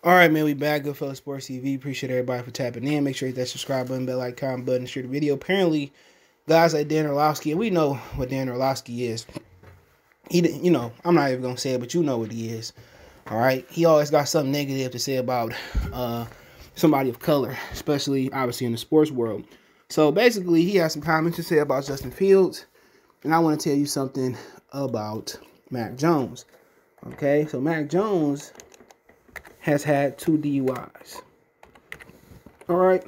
All right, man, we back. Goodfellas Sports TV. Appreciate everybody for tapping in. Make sure you hit that subscribe button, bell icon button, share the video. Apparently, guys like Dan Orlovsky, and we know what Dan Orlovsky is. I'm not even gonna say it, but you know what he is. All right, he always got something negative to say about somebody of color, especially obviously in the sports world. So basically, he has some comments to say about Justin Fields, and I want to tell you something about Mac Jones. Okay, so Mac Jones has had 2 DUIs. All right.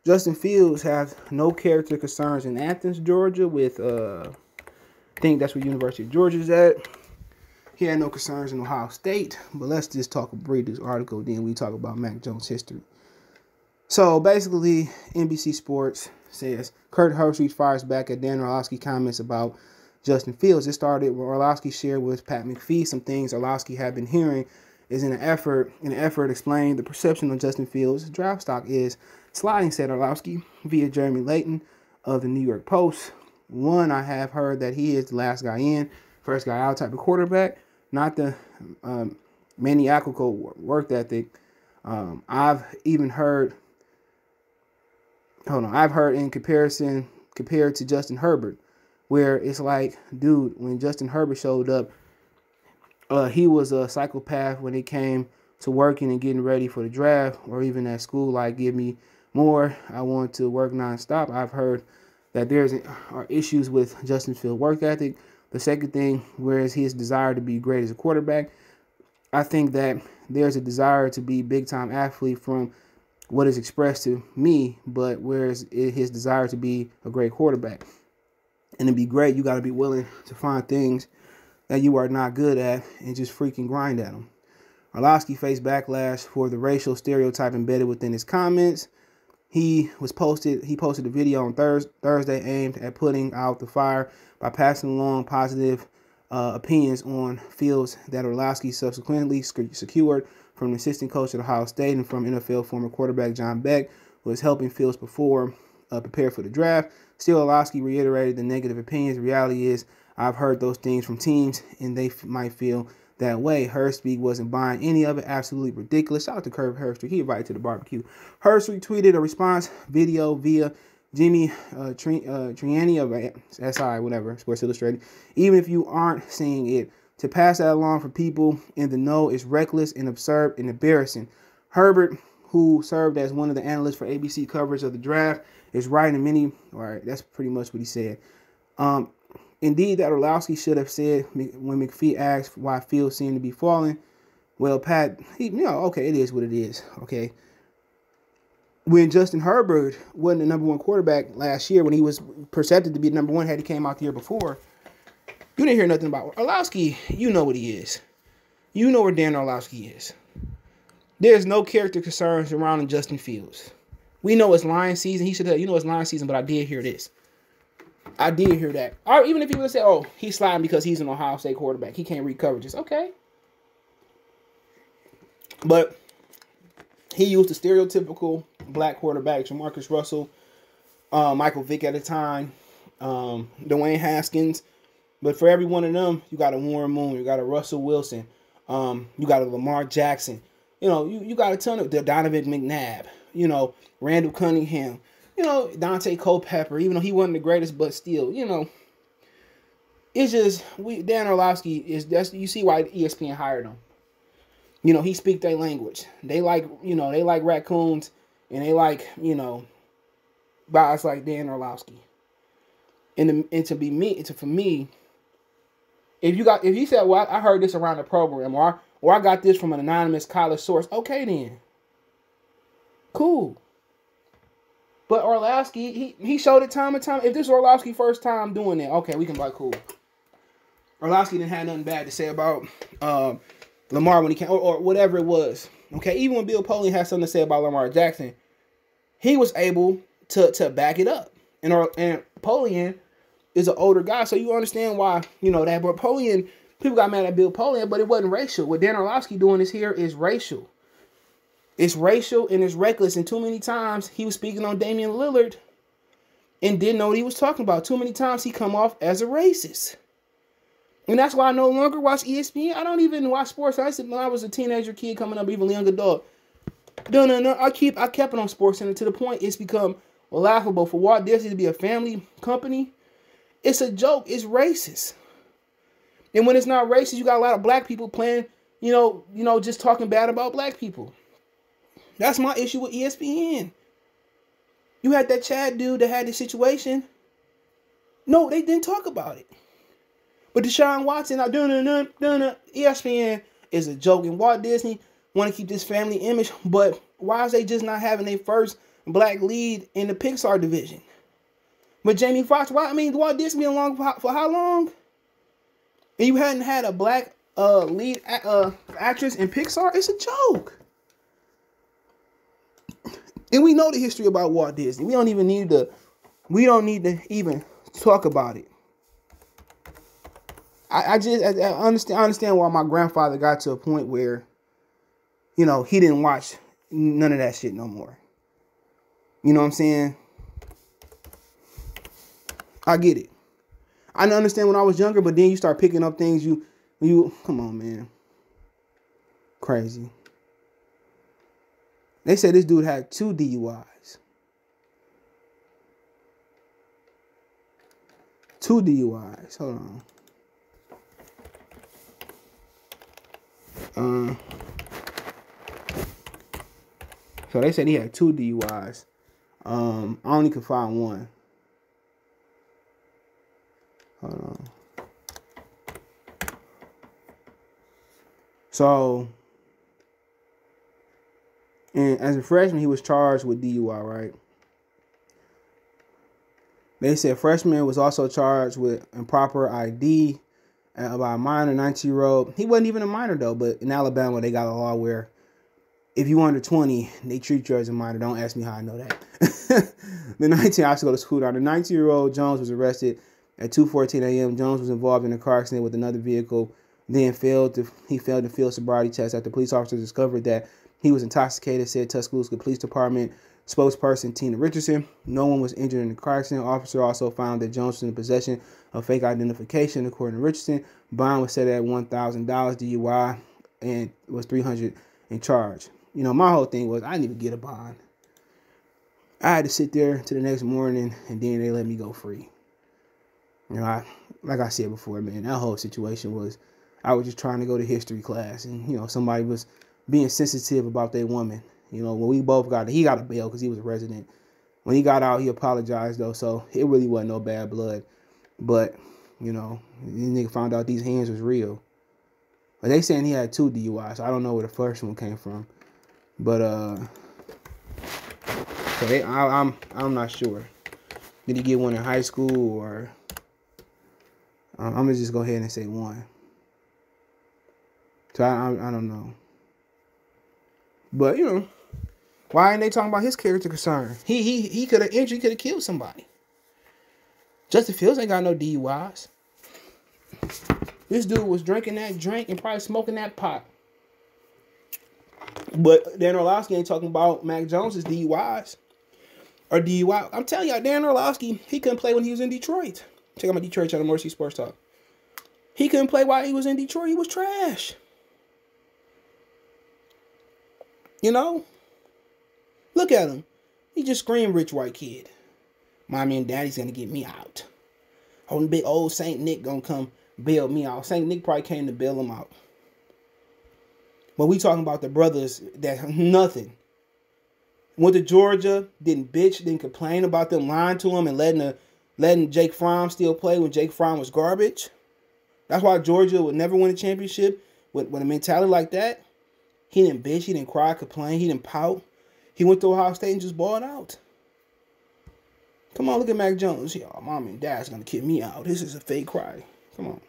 Justin Fields has no character concerns in Athens, Georgia, with I think that's where University of Georgia is at. He had no concerns in Ohio State, but let's just read this article, then we talk about Mac Jones' history. So basically, NBC Sports says Kurt Herbstreit fires back at Dan Orlovsky comments about Justin Fields. It started when Orlovsky shared with Pat McAfee some things Orlovsky had been hearing is in an effort to explain the perception of Justin Fields' draft stock is sliding, said Orlovsky via Jeremy Layton of the New York Post. One, I have heard that he is the last guy in, first guy out type of quarterback, not the maniacal work ethic. I've heard in comparison compared to Justin Herbert, where it's like, dude, when Justin Herbert showed up, he was a psychopath when it came to working and getting ready for the draft, or even at school, like, give me more. I want to work nonstop. I've heard that are issues with Justin Fields' work ethic. The second thing, whereas his desire to be great as a quarterback, I think that there's a desire to be big-time athlete from what is expressed to me, but whereas his desire to be a great quarterback. And to be great, you got to be willing to find things that you are not good at and just freaking grind at them. Orlovsky faced backlash for the racial stereotype embedded within his comments. He posted a video on Thursday aimed at putting out the fire by passing along positive opinions on Fields that Orlovsky subsequently secured from the assistant coach at Ohio State and from NFL former quarterback John Beck, who was helping Fields prepare for the draft. Still, Orlovsky reiterated the negative opinions. The reality is, I've heard those things from teams, and they might feel that way. Herbstreit wasn't buying any of it. Absolutely ridiculous. Shout out to Kurt Herbstreit. He invited to the barbecue. Herbstreit tweeted a response video via Jimmy Triani of SI, whatever, Sports Illustrated. Even if you aren't seeing it, to pass that along for people in the know is reckless and absurd and embarrassing. Herbert, who served as one of the analysts for ABC coverage of the draft, is right in many. All right, that's pretty much what he said. Indeed, that Orlovsky should have said when McAfee asked why Fields seemed to be falling. Well, Pat, okay, it is what it is, okay? When Justin Herbert wasn't the number 1 quarterback last year, when he was percepted to be number 1 had he came out the year before, you didn't hear nothing about Orlovsky. You know what he is. You know where Dan Orlovsky is. There's no character concerns surrounding Justin Fields. We know it's line season. He should have, it's line season, but I did hear this. I did hear that. Or even if you would say, oh, he's sliding because he's an Ohio State quarterback. He can't read coverages. Okay. But he used the stereotypical black quarterback, Jamarcus Russell, Michael Vick at the time, Dwayne Haskins. But for every one of them, you got a Warren Moon, you got a Russell Wilson, you got a Lamar Jackson. You got a ton of Donovan McNabb, Randall Cunningham. Dante Culpepper, even though he wasn't the greatest, but still, it's just Dan Orlovsky you see why ESPN hired him. He speak their language. They like raccoons, and they like, guys like Dan Orlovsky. And for me, if you said, well, I heard this around the program, or I got this from an anonymous college source, okay then. Cool. But Orlovsky, he showed it time and time. If this is Orlovsky's first time doing it, okay, we can be like, cool. Orlovsky didn't have nothing bad to say about Lamar when he came, or whatever it was. Okay, even when Bill Polian had something to say about Lamar Jackson, he was able to back it up. And Polian is an older guy, so you understand why, that. But Polian, people got mad at Bill Polian, but it wasn't racial. What Dan Orlovsky doing is racial. It's racial and it's reckless. And too many times he was speaking on Damian Lillard and didn't know what he was talking about. Too many times he come off as a racist. And that's why I no longer watch ESPN. I don't even watch sports. I said when I was a teenager kid coming up, even young adult. No. I kept it on SportsCenter to the point it's become laughable for Walt Disney to be a family company. It's a joke. It's racist. And when it's not racist, you got a lot of black people playing, just talking bad about black people. That's my issue with ESPN. You had that Chad dude that had this situation. No, they didn't talk about it. But Deshaun Watson, ESPN is a joke. And Walt Disney want to keep this family image. But why is they just not having their first black lead in the Pixar division? But Jamie Foxx, Walt Disney been along for how long? And you hadn't had a black lead actress in Pixar? It's a joke. And we know the history about Walt Disney. We don't need to even talk about it. I understand why my grandfather got to a point where, he didn't watch none of that shit no more. You know what I'm saying? I get it. I understand when I was younger, but then you start picking up things you come on, man. Crazy. They said this dude had 2 DUIs. 2 DUIs. Hold on. So they said he had 2 DUIs. I only could find one. Hold on. So, and as a freshman, he was charged with DUI, right? They said freshman was also charged with improper ID by a minor, 19-year-old. He wasn't even a minor, though, but in Alabama, they got a law where if you under 20, they treat you as a minor. Don't ask me how I know that. I used to go to school now. The 19-year-old Jones was arrested at 2:14 a.m. Jones was involved in a car accident with another vehicle. Then failed to field sobriety test after police officers discovered that he was intoxicated, said Tuscaloosa Police Department spokesperson Tina Richardson. No one was injured in the car accident. Officer also found that Jones was in possession of fake identification. According to Richardson, bond was set at $1,000 DUI and was $300 in charge. My whole thing was I didn't even get a bond. I had to sit there to the next morning, and then they let me go free. Like I said before, man, that whole situation was, I was just trying to go to history class, and, somebody was being sensitive about their woman. When we both he got a bail because he was a resident. When he got out, he apologized, though, so it really wasn't no bad blood. But, this nigga found out these hands was real. But they saying he had 2 DUIs, so I don't know where the first one came from. But, so I'm not sure. Did he get one in high school, or... I'm going to just go ahead and say 1. So I don't know. But, why ain't they talking about his character concern? He could have injured, he could have killed somebody. Justin Fields ain't got no DUIs. This dude was drinking that drink and probably smoking that pot. But Dan Orlovsky ain't talking about Mac Jones's DUIs. Or DUI. I'm telling y'all, Dan Orlovsky, he couldn't play when he was in Detroit. Check out my Detroit channel, Mercy Sports Talk. He couldn't play while he was in Detroit. He was trash. Look at him. He just screamed rich white kid. Mommy and daddy's going to get me out. Oh, the big old St. Nick going to come bail me out. St. Nick probably came to bail him out. But we talking about the brothers that nothing. Went to Georgia, didn't complain about them lying to him and letting Jake Fromm still play when Jake Fromm was garbage. That's why Georgia would never win a championship with a mentality like that. He didn't bitch, he didn't cry, complain, he didn't pout. He went to Ohio State and just balled out. Come on, look at Mac Jones. Oh, mom and dad's going to kick me out. This is a fake cry. Come on.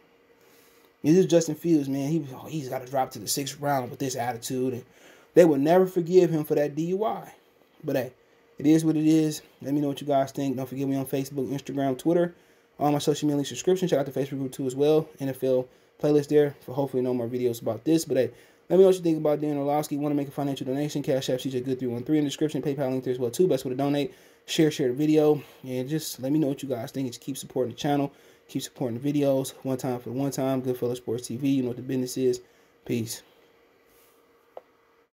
This is Justin Fields, man. He's got to drop to the 6th round with this attitude. And they will never forgive him for that DUI. But hey, it is what it is. Let me know what you guys think. Don't forget me on Facebook, Instagram, Twitter. All my social media subscriptions. Check out the Facebook group too as well. NFL playlist there for hopefully no more videos about this. But hey, let me know what you think about Dan Orlovsky. Want to make a financial donation? Cash App CJ Good 313 in the description. PayPal link there as well too. Best way to donate. Share the video. And just let me know what you guys think. Just keep supporting the channel. Keep supporting the videos. One time for one time. Goodfellas Sports TV. You know what the business is. Peace.